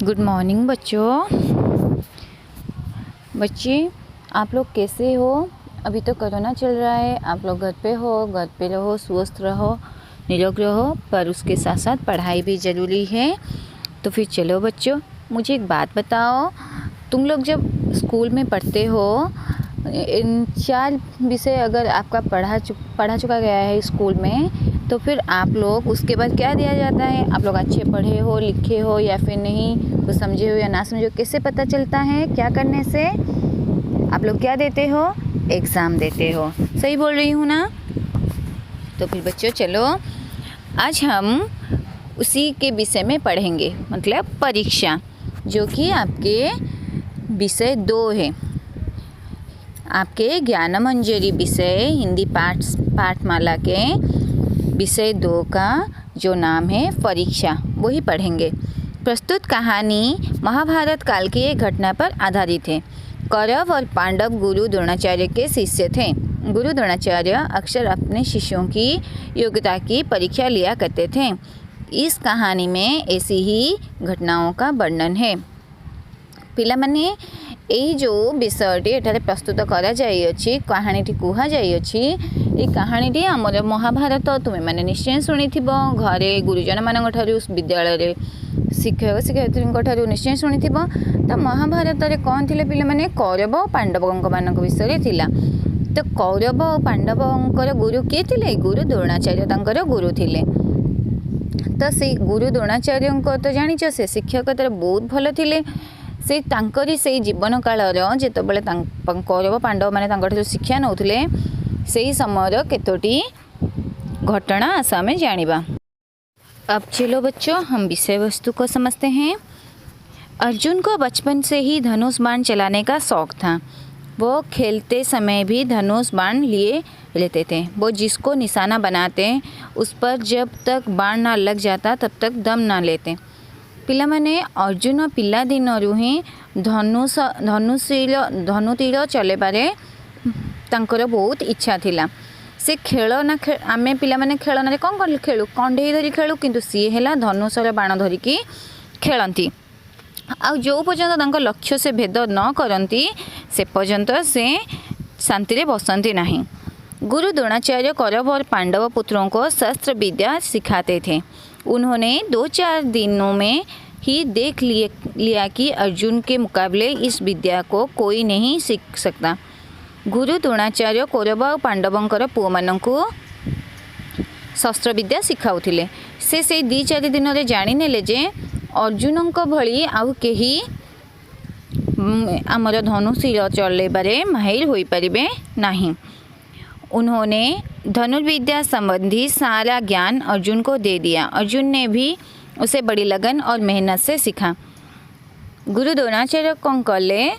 Good morning बच्चे आप लोग कैसे हो। अभी तो कोरोना चल रहा है, आप लोग घर पे रहो, स्वस्थ रहो, निरोग रहो, पर उसके साथ साथ पढ़ाई भी ज़रूरी है। तो फिर चलो बच्चों, मुझे एक बात बताओ, तुम लोग जब स्कूल में पढ़ते हो, इन 4 विषय अगर आपका पढ़ा चुका गया है स्कूल में, तो फिर आप लोग उसके बाद क्या दिया जाता है? आप लोग अच्छे पढ़े हो, लिखे हो या फिर नहीं, कुछ समझे हो या ना समझे हो, कैसे पता चलता है? क्या करने से? आप लोग क्या देते हो? एग्ज़ाम देते हो। सही बोल रही हूँ ना? तो फिर बच्चों चलो, आज हम उसी के विषय में पढ़ेंगे, मतलब परीक्षा, जो कि आपके विषय 2 है। आपके ज्ञानमंजरी विषय हिंदी पाठमाला के विषय 2 का जो नाम है परीक्षा, वही पढ़ेंगे। प्रस्तुत कहानी महाभारत काल की एक घटना पर आधारित है। कौरव और पांडव गुरु द्रोणाचार्य के शिष्य थे। गुरु द्रोणाचार्य अक्सर अपने शिष्यों की योग्यता की परीक्षा लिया करते थे। इस कहानी में ऐसी ही घटनाओं का वर्णन है। पिलामाने यही जो विषयटी एठारे प्रस्तुत करा जाइए, कहानीटी कहा जाइए, ये कहानीटी आमर महाभारत तुम्हें मैंने निश्चय शुणिथिब, घरे गुरुजन मान विद्यालय शिक्षक शिक्षयित्री ठारू निश्चय शुणिथिब। तो महाभारत रे कौन थिले पिलामाने? कौरव और पांडव मान विषय थिला। तो कौरव और पांडवंकर गुरु किए थिले? गुरु द्रोणाचार्य तांकर गुरु थिले। तो से गुरु द्रोणाचार्य तो जानिछ, से शिक्षक तर बहुत भल थिले। से तांकरी से जीवन कालर जेतबेले कौरव पांडव माने तांकर शिक्षा नौथिले, से समय केतोटी घटना आस आम जानिबा। अब चलो बच्चों, हम विषय वस्तु को समझते हैं। अर्जुन को बचपन से ही धनुष बाण चलाने का शौक था। वो खेलते समय भी धनुष बाण लिए रहते थे। वो जिसको निशाना बनाते, उस पर जब तक बाण ना लग जाता तब तक दम ना लेते। पिलामाने अर्जुन पिला दिनरू ही धनुतीर चलेबारे तांकर बहुत इच्छा थिला। से खेल ना आमे पिलामाने खेलना कौन खेलु, कंढेई धरी खेलु, किंतु सी है धनुषर बाण धरिकी खेलती। आ जो पर्यंत तांकर लक्ष्य से भेद न करती, से पर्यंत से शांति रे बसंती नहीं। गुरु द्रोणाचार्य कौरव और पांडव पुत्रों को शस्त्र विद्या सिखाते थे। उन्होंने 2-4 दिनों में ही देख लिया कि अर्जुन के मुकाबले इस विद्या को कोई नहीं सीख सकता। गुरु द्रोणाचार्य कौरव और पांडवंकर पुओ मानंकु शस्त्र विद्या सिखाउथिले। से 2-4 दिन रे जानि नेले जे अर्जुनंक भली आउ केही आमर धनुषीर चलेबारे माहिर होई परिबे नहीं। उन्होंने धनुर्विद्या संबंधी सारा ज्ञान अर्जुन को दे दिया। अर्जुन ने भी उसे बड़ी लगन और मेहनत से सीखा। गुरु द्रोणाचार्य कौन कले,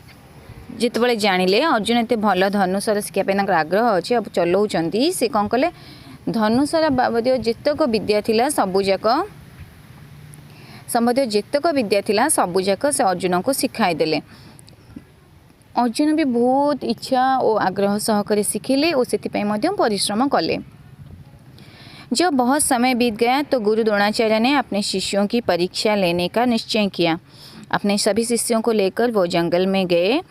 जितेबाला जानिले अर्जुन एत भल धनुषर शिखापी आग्रह अच्छे, अब चलाउछंती, से कौन कले धनुषर बाबदीय जेतक विद्या थिला सबुजाक संबंधित जेतक विद्या थिला सबुजाक से अर्जुन को सिखाई देले। अर्जुन भी बहुत इच्छा और आग्रह सहकारे शिखिले और से परिश्रम कले। जब बहुत समय बीत गया तो गुरु द्रोणाचार्य ने अपने शिष्यों की परीक्षा लेने का निश्चय किया। अपने सभी शिष्यों को लेकर वो जंगल में गए।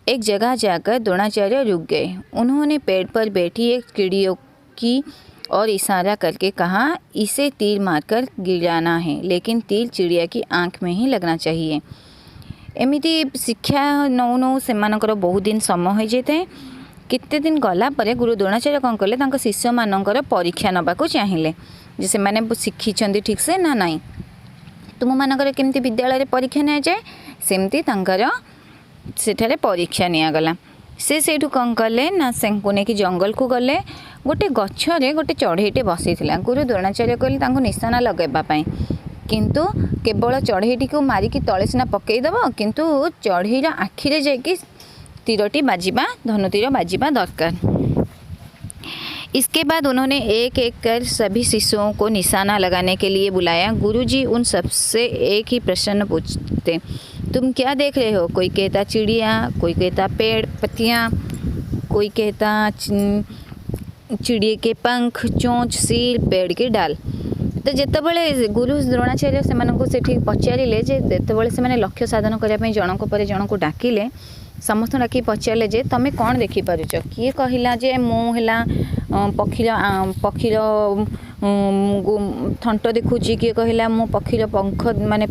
एक जगह जाकर द्रोणाचार्य रुक गए। उन्होंने पेड़ पर बैठी एक चिड़ियों की और इशारा करके कहा, इसे तीर मारकर गिराना है, लेकिन तीर चिड़िया की आँख में ही लगना चाहिए। एमिति शिक्षा नौ नौ से बहुत दिन समय हो जाए। केते दिन गला परे गुरु द्रोणाचार्य कौन कले, तांको शिष्य मानकर परीक्षा नबाको चाहिए जे से माने शिखिछंती ठीक से ना नहीं। तुम मानकर केमती विद्यालय परीक्षा नि जाए, सेमती तांकर सेठारे परीक्षा निगला। से सेठू कौन कले ना, सेंको नेकी जंगल को गले। गोटे गछरे गोटे चढ़ेईटे बसी थिला। गुरु द्रोणाचार्य कहले तांको निशाना लगेबा पई, किंतु केवल चढ़ेईटी को मारिकी तले सिना पकईदेव, किंतु चढ़ेईर आखिरे जाइकी तीरटी बाजिबा, धनुतीर बाजिबा दरकार। इसके बाद उन्होंने एक एक कर सभी शिष्यों को निशाना लगाने के लिए बुलाया। गुरुजी उन सबसे एक ही प्रश्न पूछते, तुम क्या देख रहे हो? कोई कहता चिड़िया, कोई कहता पेड़ पत्तियाँ, कोई कहता चिड़िए के पंख, चोंच, सिर, पेड़ की डाल। तो जितेबाला गुरु द्रोणाचार्य से पचारे जितेबाला से लक्ष्य साधन करने जनक पर जनक डाकिले समस्त डाक पचारे जे तुम कौन देखिपार किए कहला जे मुला पक्षीर थंट देखुची किए कहला मु पक्षीर पंख माने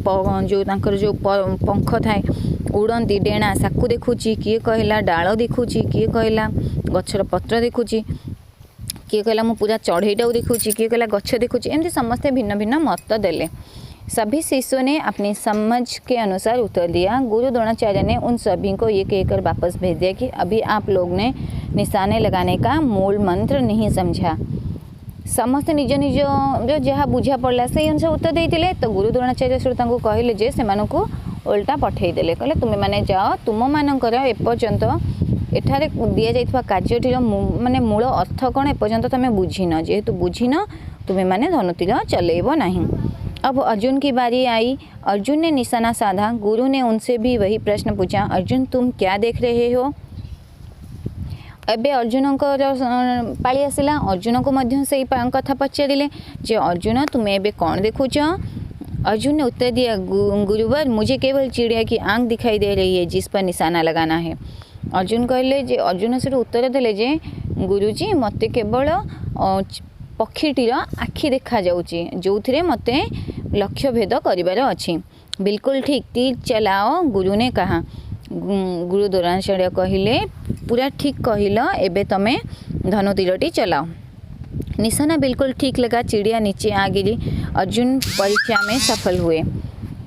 जो जो पंख थाए उड़ती डेणा साकू देखुची किए कहला डाल देखुची किए कहला गछर पत्र देखुची किए कहला मु पूरा चढ़ईटा देखुची किए कहला गछ देखुची एमती समस्ते भिन्न भिन्न मत देले। सभी शिष्यों ने अपनी समझ के अनुसार उत्तर दिया। गुरु द्रोणाचार्य ने उन सभी को ये कहकर वापस भेज दिया कि अभी आप लोग ने निशाने लगाने का मूल मंत्र नहीं समझा। समस्त निज निज जो जहाँ बुझा पड़ा से अनुसार उत्तर देते तो गुरु द्रोणाचार्य कहले जे से उल्टा पठेदेले कहले तुम्हें माने जाओ तुम मानकर एपर्यंत एठारे दि जाइथिबा कार्यटीर माने मूल अर्थ कौन एपर्यंत तुम बुझीन जेहेतु बुझीन तुम्हें माने धनुतीर चलेब नहीं। अब अर्जुन की बारी आई। अर्जुन ने निशाना साधा। गुरु ने उनसे भी वही प्रश्न पूछा, अर्जुन तुम क्या देख रहे हो। एबे अर्जुन पाली आसला। अर्जुन को मध्य से कथा पचारे जे अर्जुन तुम्हें एबे कौन देखुच। अर्जुन ने उत्तर दिया, गुरुवर मुझे केवल चिड़िया की आंख दिखाई दे रही है जिस पर निशाना लगाना है। अर्जुन कहले जे अर्जुन से उत्तर देले जे गुरुजी मते केवल पक्षीटीर आखि देखा जाउची जो थे मत लक्ष्य भेद करिवार अछि। बिल्कुल ठीक, तीर चलाओ गुरु ने कहा। गुरु द्रोणाचार्य कहले पूरा ठीक कहल, एबे तमे धनु तीरटी चलाओ। निशाना बिल्कुल ठीक लगा, चिड़िया नीचे आ गिरी। अर्जुन परीक्षा में सफल हुए।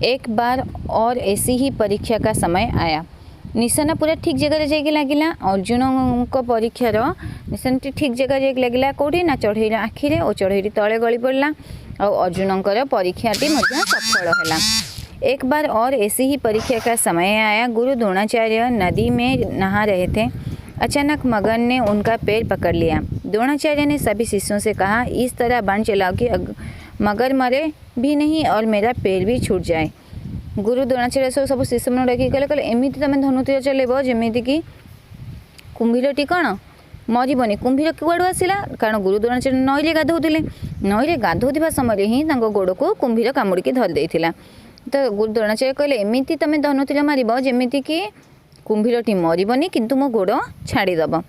एक बार और ऐसी ही परीक्षा का समय आया। निशाना पूरा ठीक जगह जाइए लगिला। अर्जुन को परीक्षार निशाना ठीक जगह जाइए लगिला कौटी ना चढ़ई आखिरे और चढ़ई तले गली पड़ला और अर्जुनकर परीक्षाटी सफल है। एक बार और ऐसी ही परीक्षा का समय आया। गुरु द्रोणाचार्य नदी में नहा रहे थे। अचानक मगर ने उनका पैर पकड़ लिया। द्रोणाचार्य ने सभी शिष्यों से कहा, इस तरह बाण चलाओ कि मगर मरे भी नहीं और मेरा पैर भी छूट जाए। गुरु द्रोणाचार्य सब शिष्य मन डाक कहले एमती तुम धनुतीर चलेब जमीती कि कुंभीरटी कौन मरबनी। कुंभीर कुआड़ आसला कारण गुरु द्रोणाचार्य नईरे गाधोले। नईरे गाधोवा समय ही गोड़ को कुंभीर कामुड़ी धरी तो गुरु द्रोणाचार्य कहले एमती तुम धनुतीर मार जमीती कि कुंभीरटी मरबनी किंतु मो गोड़ छाड़ीदब।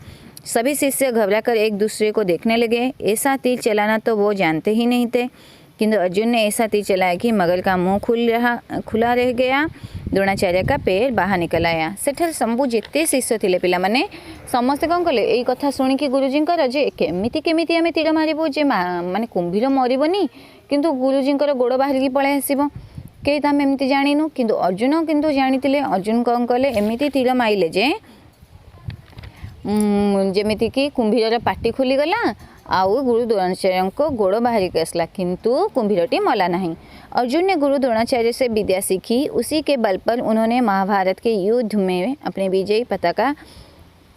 सभी शिष्य घबरा कर एक दूसरे को देखने लगे। ऐसा तीर चलाना तो वो जानते ही नहीं थे, किंतु अर्जुन ने ऐसा तीर चलाया कि मगर का मुंह खुला रह गया। द्रोणाचार्य का पैर बाहर निकल आया। सेठार सबू जिते शिष्य थे पिला माने समस्ते कौन कले यही कथा शुणिकी गुरुजी जे केमिति केमिति आमे तीर मारिबो जे माने कुंभीर मरबनी किंतु गुरुजी गोड़ बाहर की पळै आसीबो कई आम एमती जानिनु। किंतु अर्जुन किंतु जानितिले। अर्जुन कौन कले एमिति तीर माइले जे जेमिति कि कुंभीर पाटी खुलीगला आउ गुरु द्रोणाचार्य को गोड़ बाहर के आसला किंतु कुंभीरटी मला नहीं। अर्जुन ने गुरु द्रोणाचार्य से विद्या सीखी। उसी के बल पर उन्होंने महाभारत के युद्ध में अपनी विजयी पताका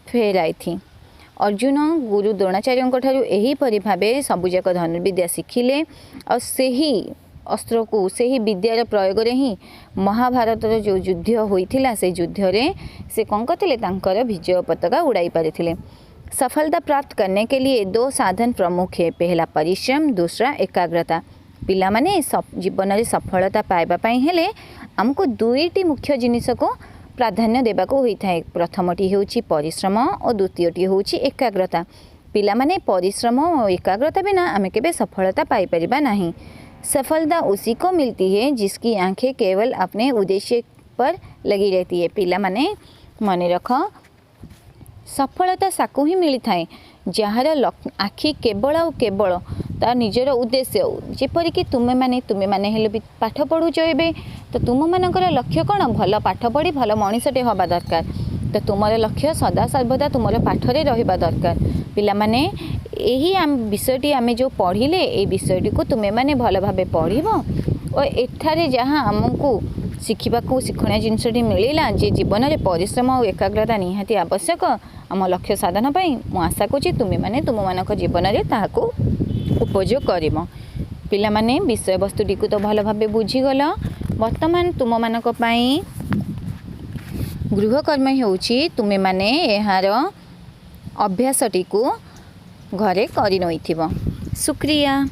फहराई थी। अर्जुन गुरु द्रोणाचार्य यही परि भावे सबुजाक धनुर्विद्या शिखिले और सही अस्त्र को सही विद्यार प्रयोग ही महाभारत जो युद्ध होता से युद्ध रे से कौन करते विजय पताका उड़ाई पारिथिले। सफलता प्राप्त करने के लिए दो साधन प्रमुख है, पहला परिश्रम, दूसरा एकाग्रता। पिला माने जीवन में सफलता पाइबापी हेले आमको दुईटी मुख्य जिनिस को प्राधान्य देवा होता है। प्रथमटी होची परिश्रम और द्वितीयटी होची एकाग्रता। पिला माने परिश्रम और एकाग्रता बिना आमे केबे सफलता पाई परिबा नहीं। सफलता उसी को मिलती है जिसकी आंखें केवल अपने उद्देश्य पर लगी रहती है। पिला माने मने रख सफलता साकू ही मिली थाए जार आखि केवल और केवल तार निजर उद्देश्य जेपरिक तुम्हें माने हेले भी पाठ पढ़ुच एबे तो तुम मानकर लक्ष्य कौन भल पाठ पढ़ी भल मनीषटे हवा दरकार। तो तुमर लक्ष्य सदा सर्वदा तुमर पाठरे रहिबा दरकार। पिला माने यही विषयटी आमे जो पढ़िले ए विषयटी को तुम्हें माने भल भाबे पढ़िबो और एठारे जहाँ आमको शिखा शिक्षणीय जिनसटी मिलला जे जीवन में परिश्रम और एकाग्रता निहाती आवश्यक आम लक्ष्य साधन पाई मु आशा करुँची तुम्हें माने तुम मानक जीवन में ताहाको उपयोग करिबो। पिला माने विषय वस्तुटी को तो भल भाबे बुझीगल। वर्तमान तुम मानक पाई गृहकर्म होउची तुम्हें माने एहार अभ्यासटी को घरे करि नइथिबो। शुक्रिया।